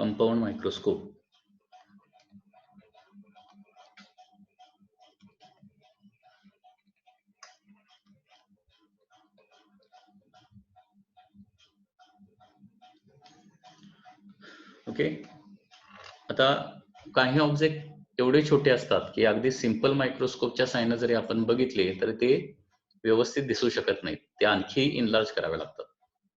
Compound microscope. Okay, आता काही object एवढे छोटे असतात की अगदी सिंपल मायक्रोस्कोपच्या साहाय्याने जरी आपण बघितले तर ते व्यवस्थित दिसू शकत नाहीत, ते आणखी इनलार्ज करावे लागतात.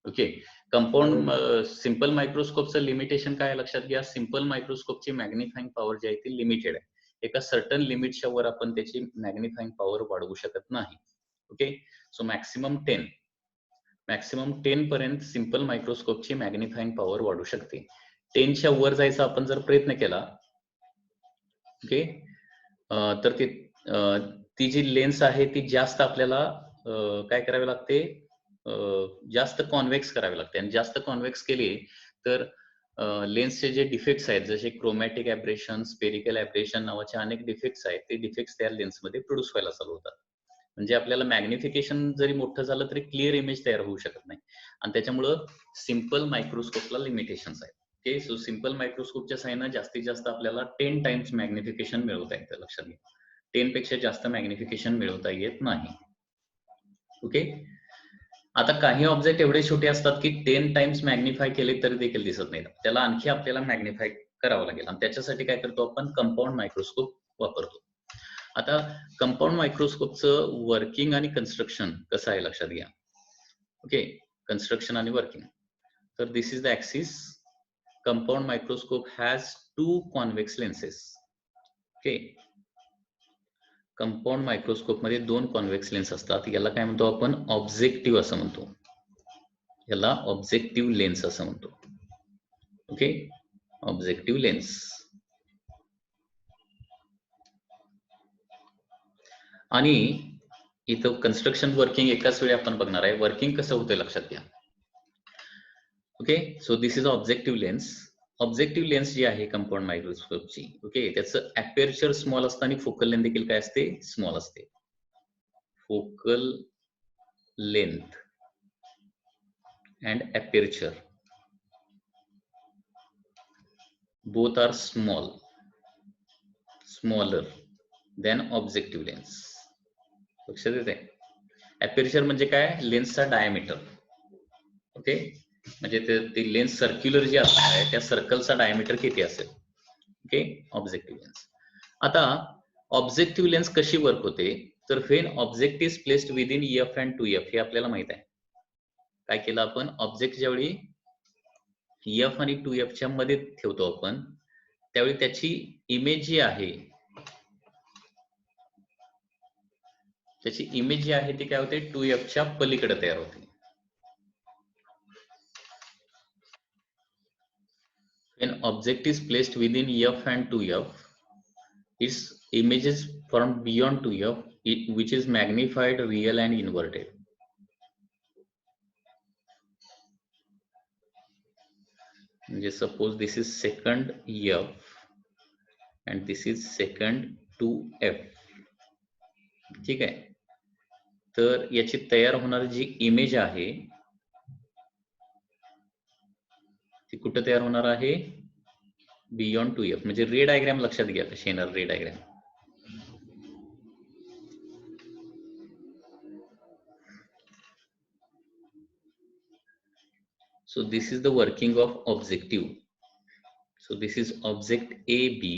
ओके, कंपाऊंड सिंपल मायक्रोस्कोपचं लिमिटेशन काय लक्षात घ्या. सिंपल मायक्रोस्कोपची मॅग्निफाइंग पॉवर जी आहे ती लिमिटेड आहे. एका सर्टन लिमिटच्या वर आपण त्याची मॅग्निफाइंग पॉवर वाढवू शकत नाही. ओके, सो मॅक्सिमम 10 पर्यंत सिंपल मायक्रोस्कोपची मॅग्निफाइंग पॉवर वाढू शकते. 10च्या वर जायचा आपण जर प्रयत्न केला, ओके, तर ती जी लेन्स आहे ती जास्त आपल्याला काय करावे लागते, जास्त कॉन्व्हेक्स करावे लागते. आणि जास्त कॉन्व्हेक्स केली तर लेन्सचे जे डिफेक्ट्स आहेत जसे क्रोमॅटिक ॲब्रेशन, स्पेरिकल ॲब्रेशन नावाचे अनेक डिफेक्ट्स आहेत, ते डिफेक्ट्स त्या लेन्समध्ये प्रोड्यूस व्हायला चालू होतात. म्हणजे आपल्याला मॅग्निफिकेशन जरी मोठं झालं तरी क्लिअर इमेज तयार होऊ शकत नाही. आणि त्याच्यामुळं सिंपल मायक्रोस्कोपला लिमिटेशन्स आहेत. ओके, सो सिंपल मायक्रोस्कोपच्या साहाय्याने जास्तीत जास्त आपल्याला 10 टाइम्स मॅग्निफिकेशन मिळवता येतं. लक्षात घ्या, 10 पेक्षा जास्त मॅग्निफिकेशन मिळवता येत नाही. ओके, आता काही ऑब्जेक्ट एवढे छोटे असतात की 10 टाइम्स मॅग्निफाय केले तरी देखील दिसत नाहीत. त्याला आणखी आपल्याला मॅग्निफाय करावं लागेल आणि त्याच्यासाठी काय करतो आपण, कंपाऊंड मायक्रोस्कोप वापरतो. आता कंपाऊंड मायक्रोस्कोपचं वर्किंग आणि कन्स्ट्रक्शन कसं आहे लक्षात घ्या. ओके, कन्स्ट्रक्शन आणि वर्किंग. तर this is the axis. Compound microscope has 2 convex lenses. Okay, compound microscope मध्ये 2 कॉन्व्हेक्स लेन्स असतात. याला काय म्हणतो आपण, ऑब्जेक्टिव्ह असं म्हणतो. याला ऑब्जेक्टिव्ह लेन्स असं म्हणतो. Okay, objective lens. आणि इथं कन्स्ट्रक्शन वर्किंग एकाच वेळी आपण बघणार आहे. वर्किंग कसं होतं लक्षात घ्या. Okay, so this is objective lens. Objective lens जी आहे कंपाऊंड मायक्रोस्कोपची, ओके, त्याचं अपेअरचर स्मॉल असतं आणि फोकल लेंथ देखील काय असते, स्मॉल असते. Focal length and aperture both are smaller than objective lens. लक्षात येते. अपेअरचर म्हणजे काय, लेन्सचा डायमीटर. ओके, म्हणजे ते लेन्स सर्क्युलर जी असणार आहे त्या सर्कलचा डायमीटर किती असेल. Okay, objective lens. आता ऑब्जेक्टिव्ह लेन्स कशी वर्क होते, तर when object is placed within F and 2F हे आपल्याला माहित आहे. काय केलं आपण, ऑब्जेक्ट ज्यावेळी एफ आणि 2F च्या मध्ये ठेवतो आपण, त्यावेळी त्याची इमेज जी आहे ती काय होते, 2F च्या पलीकडे तयार होते. When object is placed within F and 2F, its image is formed beyond 2F, which is magnified, real and inverted. म्हणजे suppose this is second F and this is second 2F. ठीक आहे, तर याची तयार होणारी जी इमेज आहे ती कुठे तयार होणार आहे, बियॉन्ड 2F. म्हणजे रे डायग्राम लक्षात घ्या कशी येणार रे diagram. So this is the working of objective. So this is object AB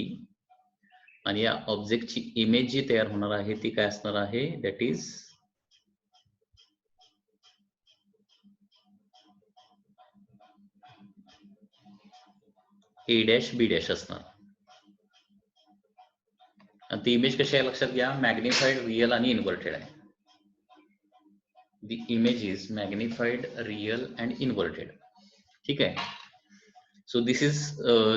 आणि या ऑब्जेक्टची इमेज जी तयार होणार आहे ती काय असणार आहे, दॅट इज A', B' असणार. आणि ती इमेज कशी आहे लक्षात घ्या, मॅग्निफाईड, रिअल आणि इन्व्हर्टेड आहे. The image is magnified, real and inverted. ठीक आहे. So this is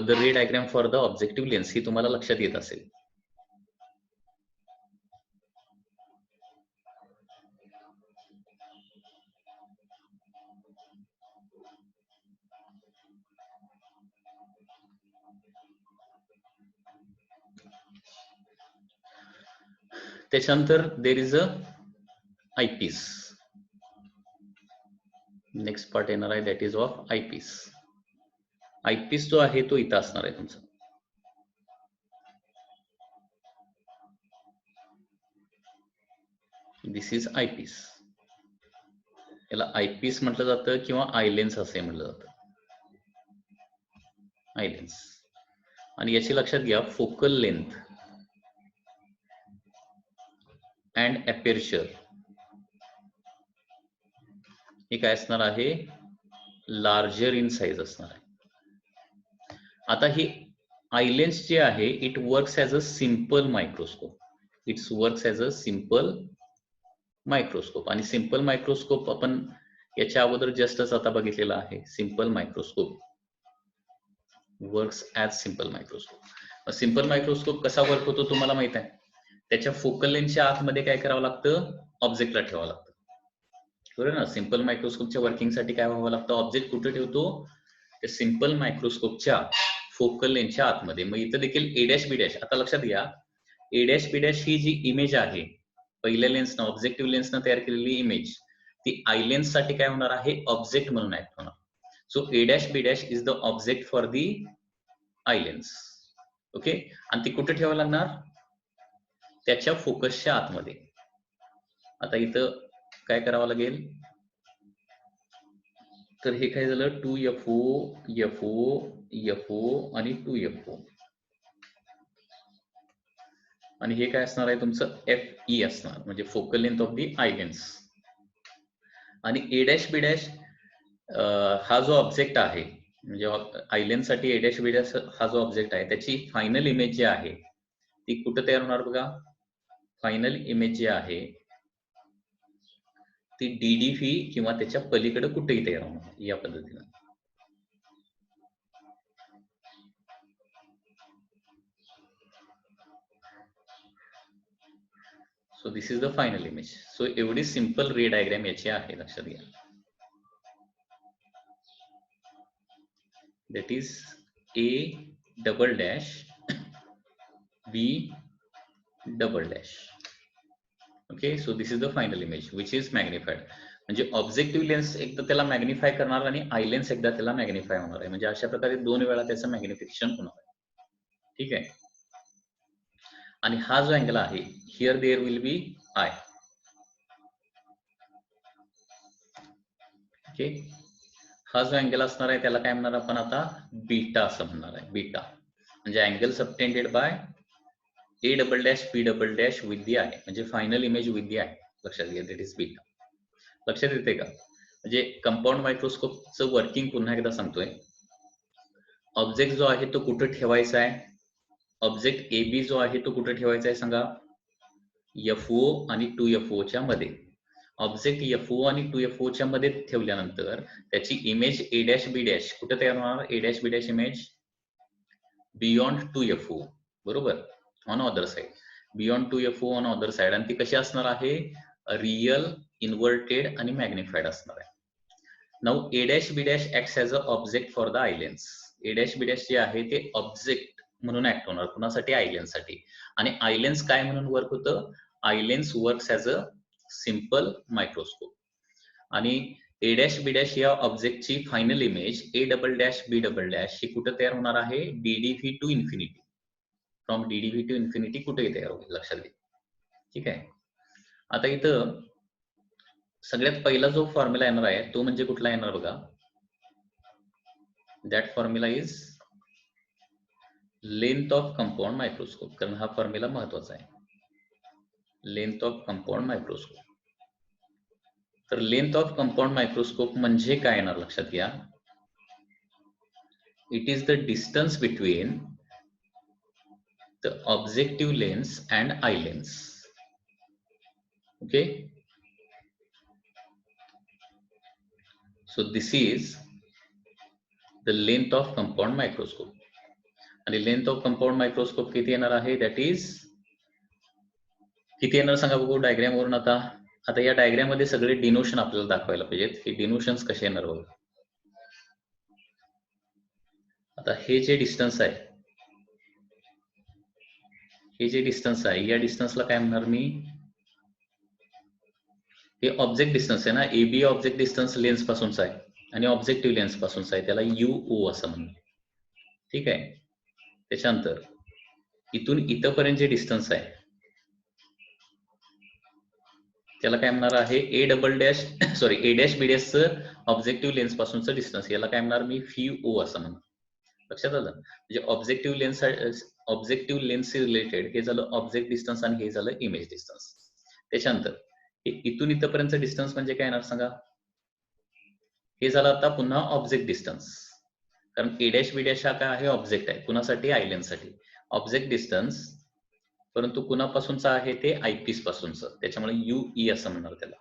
the ray diagram for the objective lens. ही तुम्हाला लक्षात येत असेल. त्याच्यानंतर there is a eyepiece. Next part येणार आहे, that is of eyepiece. Eyepiece जो आहे तो इथं असणार आहे तुमचा. This is eyepiece. याला आयपीस म्हटलं जातं किंवा आयलेन्स असे म्हटलं जातं. आयलेन्स. आणि याची लक्षात घ्या, फोकल लेंथ अँड अपेर्चर हे काय असणार आहे, लार्जर इन साइज असणार आहे. आता ही आयलेन्स जे आहे it works as a simple microscope. It's works as a simple microscope. आणि सिंपल मायक्रोस्कोप आपण याच्या अगोदर जस्टच आता बघितलेला आहे. Simple microscope works as simple microscope. Simple microscope कसा वर्क होतो तुम्हाला माहित आहे. त्याच्या फोकल लेंथच्या आतमध्ये काय करावं लागतं, ऑब्जेक्टला ठेवावं लागतं, बरोबर ना. सिंपल मायक्रोस्कोपच्या वर्किंगसाठी काय व्हावं लागतं, ऑब्जेक्ट कुठे ठेवतो, त्या सिंपल मायक्रोस्कोपच्या फोकल लेंथच्या आतमध्ये. मग इथं देखील ए डॅश बी डॅश. आता लक्षात घ्या, ए डॅश बी डॅश ही जी इमेज आहे पहिल्या लेन्सनं ऑब्जेक्टिव्ह लेन्सनं तयार केलेली इमेज, ती आय लेन्स साठी काय होणार आहे, ऑब्जेक्ट म्हणून ऍक्ट होणार. So A dash B dash is the object for the eye lens. Okay. आणि ती कुठे ठेवावं लागणार, त्याच्या फोकसच्या आतमध्ये. आता इथं काय करावं लागेल, तर हे काय झालं, 2FO FO FO आणि 2FO. आणि हे काय असणार आहे तुमचं, FE असणार, म्हणजे focal length of the eye lens. आणि ए डॅश बी डॅश हा जो ऑब्जेक्ट आहे, म्हणजे आय लेन्स साठी ए डॅश बी डॅश हा जो ऑब्जेक्ट आहे त्याची फायनल इमेज जी आहे ती कुठं तयार होणार बघा. फायनल इमेज जी आहे ती DDV किंवा त्याच्या पलीकडे कुठेही तयार होणार या पद्धतीनं. So this is the final image. So एवढी सिंपल रे डायग्राम याची आहे, लक्षात घ्या. that is A double dash B double dash. okay, so this is the final image which is magnified. म्हणजे ऑब्जेक्टिव्ह लेन्स एकदा त्याला मॅग्निफाय करणार आणि आय लेन्स एकदा त्याला मॅग्निफाय होणार आहे. म्हणजे अशा प्रकारे 2 वेळा त्याचं मॅग्निफिकेशन होणार आहे. ठीक आहे. आणि हा जो अँगल आहे, here there will be eye. Okay. हा जो अँगल असणार आहे त्याला काय म्हणणार आपण आता, बीटा असं म्हणणार आहे. बीटा म्हणजे angle subtended by A double dash B double dash with the eye, म्हणजे final image with the eye. लक्षात घ्या, दॅट इज बीटा. लक्षात येते का. म्हणजे कंपाऊंड मायक्रोस्कोपचं वर्किंग पुन्हा एकदा सांगतोय. ऑब्जेक्ट जो आहे तो कुठे ठेवायचा आहे, ऑब्जेक्ट AB जो आहे तो कुठे ठेवायचा आहे सांगा, FO आणि 2FO च्या मध्ये. ऑब्जेक्ट FO आणि 2FO च्या मध्ये ठेवल्यानंतर त्याची image A dash B dash कुठे तयार होणार, A dash B dash image beyond 2FO, बरोबर, on other side. Beyond 2FO on other side. आणि ती कशी असणार आहे, रियल, इन्व्हर्टेड आणि मॅग्निफाईड असणार आहे. Now A dash B dash acts as a object for the eye lens. A dash B dash जे आहे ते ऑब्जेक्ट म्हणून ऍक्ट होणार कुणासाठी, आय लेन्स साठी. आणि आय लेन्स काय म्हणून वर्क होतं, eye lens works as a simple microscope. आणि ए डॅश बी डॅश या ऑब्जेक्टची final image A double dash B double dash ही कुठे तयार होणार आहे, DDV to infinity. From DDV to infinity कुठेही तयार होईल, लक्षात घ्या. ठीक आहे. आता इथं सगळ्यात पहिला जो फॉर्म्युला येणार आहे तो म्हणजे कुठला येणार बघा, that formula is length of compound microscope. कारण हा फॉर्म्युला महत्वाचा आहे, लेंथ ऑफ कंपाऊंड मायक्रोस्कोप. तर लेंथ ऑफ कंपाऊंड मायक्रोस्कोप म्हणजे काय येणार, लक्षात घ्या. It is the distance between the objective lens and I lens. Okay. So this is the length of compound microscope. आणि लेंथ ऑफ कंपाऊंड मायक्रोस्कोप किती येणार आहे, दॅट इज किती येणार सांगा बघू डायग्राम वरून. आता या डायग्राम मध्ये सगळे डिनोशन आपल्याला दाखवायला पाहिजेत. हे डिनोशन्स कसे येणार बघा. आता हे जे डिस्टन्स आहे, हे जे डिस्टन्स आहे, या डिस्टन्सला काय म्हणणार मी, हे ऑब्जेक्ट डिस्टन्स आहे ना. AB ऑब्जेक्ट डिस्टन्स लेन्स पासूनचा आहे आणि ऑब्जेक्टिव्ह लेन्स पासूनचा आहे, त्याला UO असं म्हणणार. ठीक आहे. त्याच्यानंतर इथून इथपर्यंत जे डिस्टन्स आहे त्याला काय म्हणणार आहे A double dash sorry A dash B डॅशचं ऑब्जेक्टिव्ह लेन्स पासूनचं डिस्टन्स, याला काय म्हणणार मी फी ओ असं म्हणणार. लक्षात आलं? म्हणजे ऑब्जेक्टिव्ह लेन्स रिलेटेड हे झालं ऑब्जेक्ट डिस्टन्स आणि हे झालं इमेज डिस्टन्स. त्याच्यानंतर इथून इथपर्यंत डिस्टन्स म्हणजे काय येणार सांगा? हे झालं आता पुन्हा ऑब्जेक्ट डिस्टन्स, कारण ए डॅश बी डॅश हा काय आहे? ऑब्जेक्ट आहे. कुणासाठी? आय लेन्ससाठी. ऑब्जेक्ट डिस्टन्स, परंतु कुणापासूनचं आहे ते? आयपीस पासूनचं, त्याच्यामुळे युई असं म्हणणार त्याला.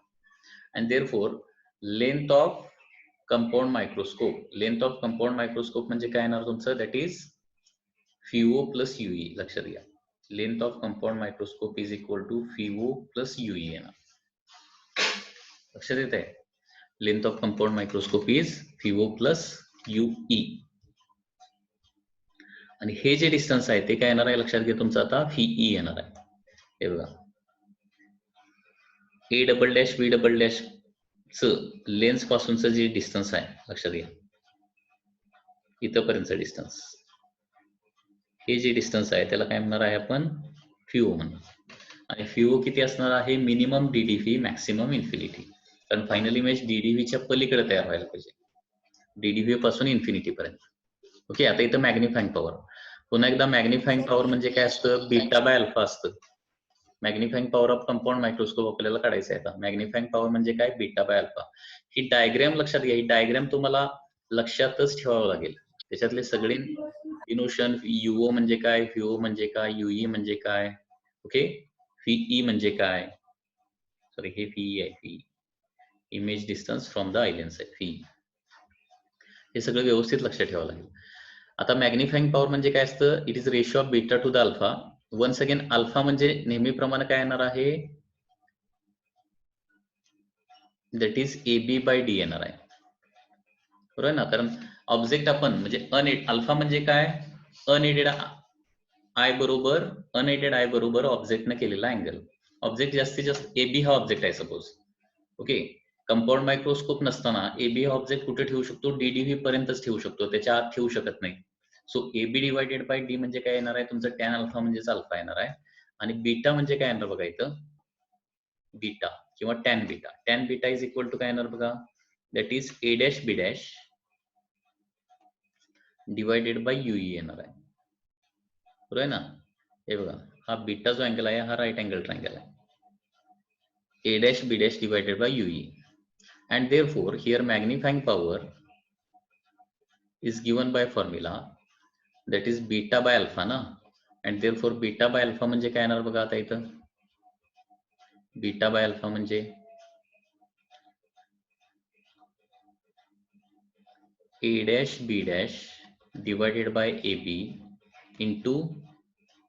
And therefore length of compound microscope, length of compound microscope म्हणजे काय येणार तुमचं? That is FIO plus UE. लक्षात घ्या, length of compound microscope is equal to FIO plus UE येणार. लक्षात येत आहे? Length of compound microscope is FIO plus UE. आणि हे जे डिस्टन्स आहे ते काय येणार आहे? लक्षात घ्या तुमचं आता FIE येणार आहे. हे बघा, A double dash B double dash च लेन्स पासूनचं जे डिस्टन्स आहे, लक्षात घ्या इथपर्यंतचं डिस्टन्स, हे जे डिस्टन्स आहे त्याला काय म्हणणार आहे आपण? FIO म्हणणार. आणि FIO किती असणार आहे? मिनिमम DDV मॅक्सिमम इन्फिनिटी, कारण फायनल इमेज DDVच्या पलीकडे तयार व्हायला पाहिजे, DDV पासून इन्फिनिटी पर्यंत. ओके, आता इथं मॅग्निफाइंग पॉवर, पुन्हा एकदा मॅग्निफाइंग पॉवर म्हणजे काय असतं? बीटा बाय अल्फा असतं. Magnifying power of compound microscope आपल्याला काढायचं आहे. आता मॅग्निफाइंग पॉवर म्हणजे काय? Beta by alpha. He diagram लक्षात घ्या, ही डायग्रॅम तुम्हाला लक्षातच ठेवावं लागेल. त्याच्यातले सगळे इनोशन, युओ म्हणजे काय, FIO म्हणजे काय, युई म्हणजे काय, ओके, FIE म्हणजे काय, सॉरी हे FIE आहे, FIE image distance from the eye lens आहे FIE. हे सगळं व्यवस्थित लक्षात ठेवावं लागेल. आता मॅग्निफाइंग पॉवर म्हणजे काय असतं? It is ratio of beta to the alpha. Once again alpha म्हणजे नेहमीप्रमाणे काय येणार आहे? That is AB by D येणार आहे, बरोबर ना? कारण ऑब्जेक्ट आपण म्हणजे अल्फा म्हणजे काय? अनएडेड आय बरोबर ऑब्जेक्टने केलेला अँगल. ऑब्जेक्ट जास्तीत जास्त AB हा ऑब्जेक्ट आहे सपोज, ओके. कंपाऊंड मायक्रोस्कोप नसताना AB हा ऑब्जेक्ट कुठे ठेवू शकतो? DDV पर्यंतच ठेवू शकतो, त्याच्या आत ठेवू शकत नाही. So AB divided by D म्हणजे काय येणार आहे? तुमचं टॅन अल्फा म्हणजेच अल्फा येणार आहे. आणि बीटा म्हणजे काय येणार बघा इथं? बीटा किंवा tan beta. Tan beta is equal to काय येणार बघा? That is A dash B dash divided by U E येणार आहे, बरोबर आहे ना? हे बघा, हा बीटा जो अँगल आहे हा राईट अँगल ट्रायंगल आहे. A dash B dash divided by U E. And therefore here magnifying power is given by formula that is beta by alpha ना. and therefore beta by alpha म्हणजे काय येणार बघा आता इथं? बीटा बाय अल्फा म्हणजे A dash B dash divided by AB into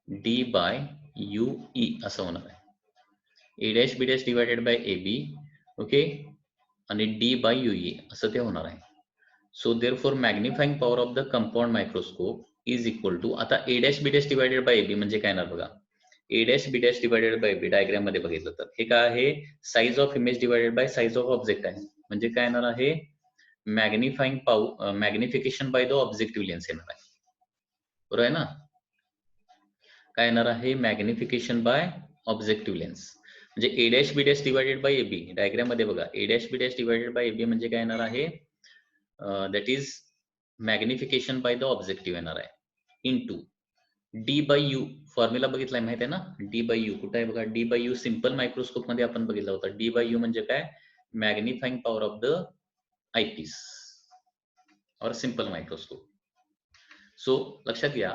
D by U E असं होणार आहे. A dash B dash divided by AB, okay, आणि डी बाय युई असं ते होणार आहे. So therefore magnifying power of the compound microscope is equal to, आता A dash B dash divided by AB म्हणजे काय येणार बघा? A dash B dash divided by B diagram मध्ये बघितलं तर हे काय आहे? Size of image divided by size of object आहे. म्हणजे काय येणार आहे? Magnifying power, magnification by the objective lens येणार आहे, बरोबर आहे ना? काय येणार आहे? Magnification by objective lens. म्हणजे A dash B dash divided by AB diagram मध्ये बघा, A dash B dash divided by AB म्हणजे काय येणार आहे? That is magnification by the objective येणार आहे, into D by U. Formula बघितलाय माहिती आहे ना? डी बाय यू कुठे आहे बघा? D by U simple microscope मध्ये आपण बघितलं होतं. डी बाय यू म्हणजे काय? Magnifying power of the eyepiece और सिंपल मायक्रोस्कोप. सो लक्षात घ्या,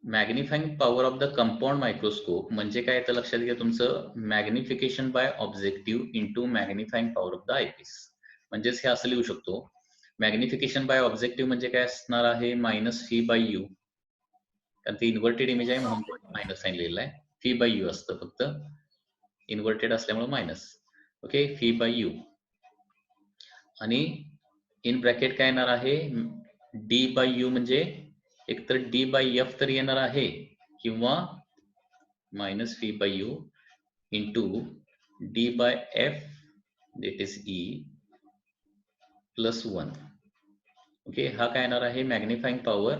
magnifying power of the compound microscope म्हणजे काय? तर लक्षात घ्या तुमचं magnification by objective into magnifying power of the eyepiece. म्हणजेच हे असं लिहू शकतो, मॅग्निफिकेशन बाय ऑब्जेक्टिव्ह म्हणजे काय असणार आहे? मायनस फी बाय यू, कारण ती इन्व्हर्टेड इमेज आहे म्हणून मायनस साइन लिहिलेलं आहे. फी बाय यू असतं फक्त, इन्व्हर्टेड असल्यामुळे minus, okay, V by U. आणि इन ब्रॅकेट काय येणार आहे? डी बाय यू म्हणजे एकतर डी बाय एफ तरी येणार आहे किंवा minus V by U into D by F that is E plus 1. Okay, हा काय येणार आहे? मॅग्निफाइंग पॉवर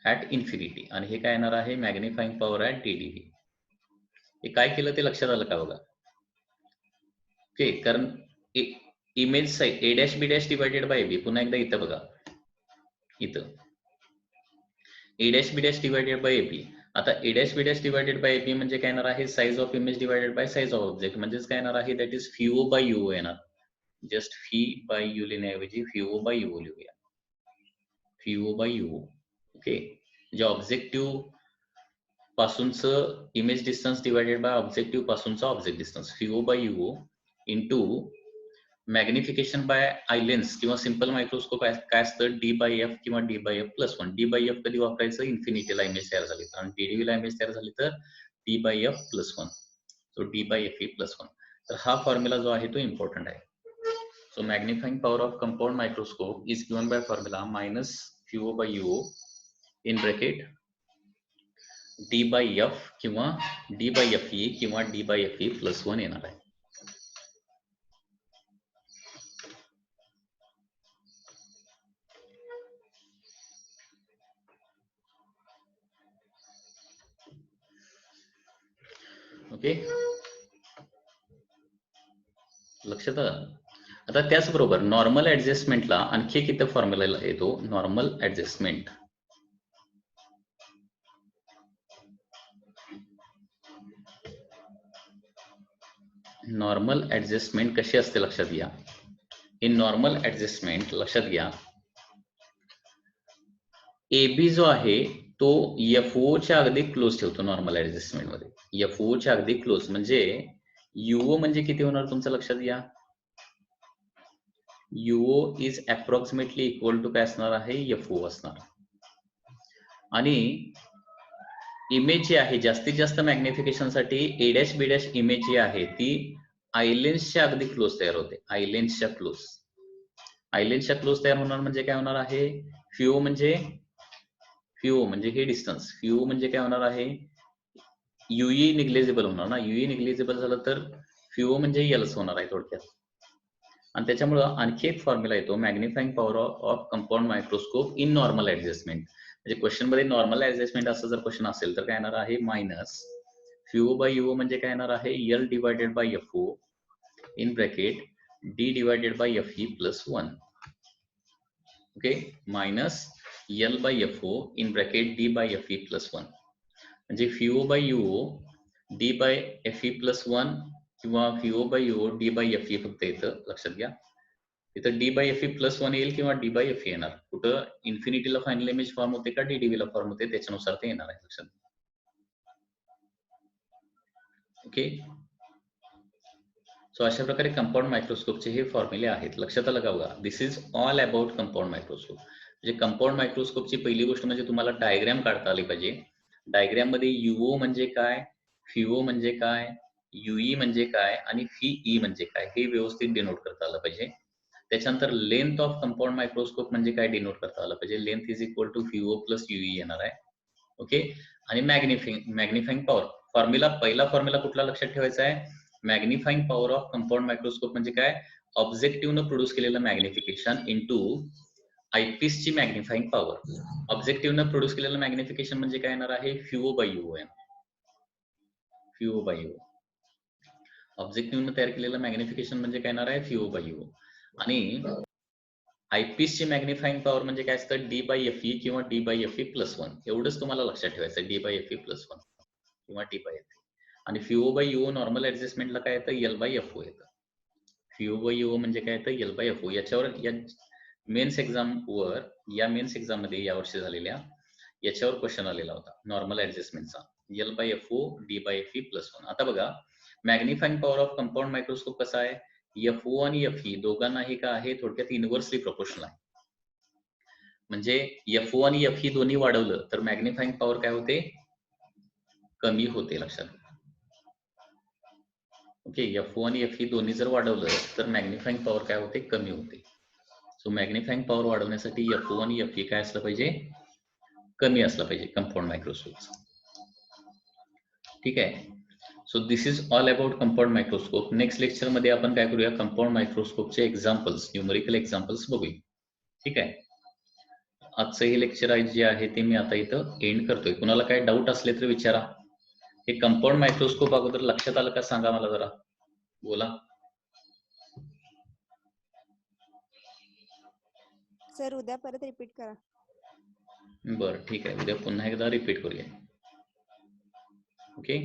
ऍट इन्फिनिटी आणि हे काय येणार आहे मॅग्निफाईंग पॉवर ऍट DDV. हे काय केलं ते लक्षात आलं का बघा. ओके, कारण image size A dash B dash divided by B, पुन्हा एकदा इथं बघा, इथं A dash B dash divided by AB. आता A dash B dash divided by AB म्हणजे काय येणार आहे size of image divided by size of object, म्हणजेच काय येणार आहे that is FIO by UO येणार. जस्ट फी बाय यू लिहिण्याऐवजी FIO बाय UO लिहूया, FIO बाय UO. ओके, म्हणजे objective पासूनचं image distance divided by objective पासूनचा object distance FIO by UO into magnification by eye lens किंवा simple microscope काय असतं D by F किंवा D by F plus 1. D by F कधी वापरायचं इन्फिनिटीला image तयार झाली तर, आणि DDV ला इमेज तयार झाली तर D by F plus 1. So D by F plus 1. तर हा फॉर्म्युला जो आहे तो इम्पॉर्टंट आहे. So magnifying power of compound microscope is given by formula minus FIO by UO in bracket D by F किंवा D बाय FE किंवा D by FE plus 1 येणार आहे. ओके, लक्षात आलं. आता त्याचबरोबर नॉर्मल ऍडजस्टमेंटला आणखी एक इथं फॉर्म्युला येतो, नॉर्मल ऍडजस्टमेंट. नॉर्मल ऍडजस्टमेंट कशी असते लक्षात घ्या. इन नॉर्मल ऍडजस्टमेंट लक्षात घ्या, AB जो आहे तो FO च्या अगदी क्लोज ठेवतो नॉर्मल ऍडजस्टमेंट मध्ये. FO च्या अगदी क्लोज म्हणजे UO म्हणजे किती होणार तुमचं लक्षात घ्या. UO is approximately equal to काय असणार आहे FO असणार. आणि इमेज जी आहे जास्तीत जास्त मॅग्निफिकेशन साठी A dash B dash image जी आहे ती आयलेन्सच्या अगदी क्लोज तयार होते. आयलेन्सच्या क्लोज, आयलेन्सच्या क्लोज तयार होणार म्हणजे काय होणार आहे FIO म्हणजे हे डिस्टन्स. FIO म्हणजे काय होणार आहे UE निग्लेजिबल होणार ना. UE निग्लेजिबल झालं तर FIO म्हणजे Lच होणार आहे थोडक्यात. आणि त्याच्यामुळं आणखी एक फॉर्म्युला येतो magnifying power of compound microscope in normal adjustment. म्हणजे क्वेश्चन मध्ये नॉर्मल ऍडजस्टमेंट असं जर क्वेश्चन असेल तर काय येणार आहे मायनस FIO बाय UO म्हणजे काय येणार आहे L divided by FO in bracket D divided by FE plus 1. Okay, minus L by FO in bracket D by FE plus 1. म्हणजे FIO by UO D by FE plus 1 किंवा FIO by UO D by FE फक्त येतं लक्षात घ्या. इथं D by FE plus 1 येईल किंवा D by FE येणार. कुठं इन्फिनिटीला फायनल इमेज फॉर्म होते का DDV ला फॉर्म होते त्याच्यानुसार ते येणार आहे लक्षात. ओके, सो अशा प्रकारे कंपाऊंड मायक्रोस्कोपचे हे फॉर्म्युले आहेत. लक्षात आलं का बघा. This is all about compound microscope. म्हणजे कंपाऊंड मायक्रोस्कोपची पहिली गोष्ट म्हणजे तुम्हाला डायग्राम काढता आली पाहिजे. डायग्राम मध्ये UO म्हणजे काय, FIO म्हणजे काय, UE म्हणजे काय आणि FE म्हणजे काय हे व्यवस्थित डिनोट करता आलं पाहिजे. त्याच्यानंतर लेंथ ऑफ कंपाऊंड मायक्रोस्कोप म्हणजे काय डिनोट करता आलं पाहिजे. Length is equal to FIO plus UE येणार आहे. ओके, आणि मॅग्निफाइंग पॉवर फॉर्म्युला, पहिला फॉर्म्युला कुठला लक्षात ठेवायचा आहे magnifying power of compound microscope म्हणजे काय ऑब्जेक्टिव्हनं प्रोड्यूस केलेलं मॅग्निफिकेशन इंटू आयपीस ची मॅग्निफाइंग पॉवर. ऑब्जेक्टिव्हनं प्रोड्यूस केलेलं मॅग्निफिकेशन म्हणजे काय येणार आहे FIO by UO. FIO by UO ऑब्जेक्टिव्हनं तयार केलेलं मॅग्निफिकेशन म्हणजे काय येणार आहे FIO बाय UO. आणि आयपीस ची मॅग्निफाइंग पॉवर म्हणजे काय असतं D बाय FE किंवा D बाय FE प्लस 1. एवढंच तुम्हाला लक्षात ठेवायचं D बाय FE प्लस 1 किंवा D बाय FE. आणि FIO बाय UO नॉर्मल ऍडजस्टमेंटला काय येतं L बाय FO येतं. FIO बाय UO म्हणजे काय येतं L बाय FO. याच्यावर या मेन्स एक्झाम वर, या मेन्स एक्झाम मध्ये यावर्षी झालेल्या याच्यावर क्वेश्चन आलेला होता नॉर्मल ऍडजस्टमेंटचा L by FO D by FE plus 1. आता बघा magnifying power of compound microscope कसा आहे FO आणि FE दोघांनाही काय आहे थोडक्यात इन्व्हर्सली प्रोपोर्शनल आहे. म्हणजे FO आणि FE दोन्ही वाढवलं तर मॅग्निफाइंग पॉवर काय होते कमी होते लक्षात. ओके, FO आणि FE दोन्ही जर वाढवलं तर मॅग्निफाइंग पॉवर काय होते कमी होते. सो मॅग्निफाइंग पॉवर वाढवण्यासाठी FO आणि FE काय असलं पाहिजे कमी असलं पाहिजे कंपाऊंड मायक्रोस्कोपचं. ठीक आहे. So this is all about compound microscope. Next lecture मध्ये आपण काय करूया कंपाऊंड मायक्रोस्कोपचे एक्झाम्पल्स, न्यूमेरिकल एक्झाम्पल्स बघूया. ठीक आहे. आजचं हे लेक्चर जे आहे ते मी आता इथं एंड करतोय. कुणाला काही डाऊट असले तर विचारा. हे कंपाऊंड मायक्रोस्कोप अगोदर लक्षात आलं का सांगा मला जरा, बोला. सर उद्या परत रिपीट करा. बरं ठीक आहे, उद्या पुन्हा एकदा रिपीट करूया. ओके.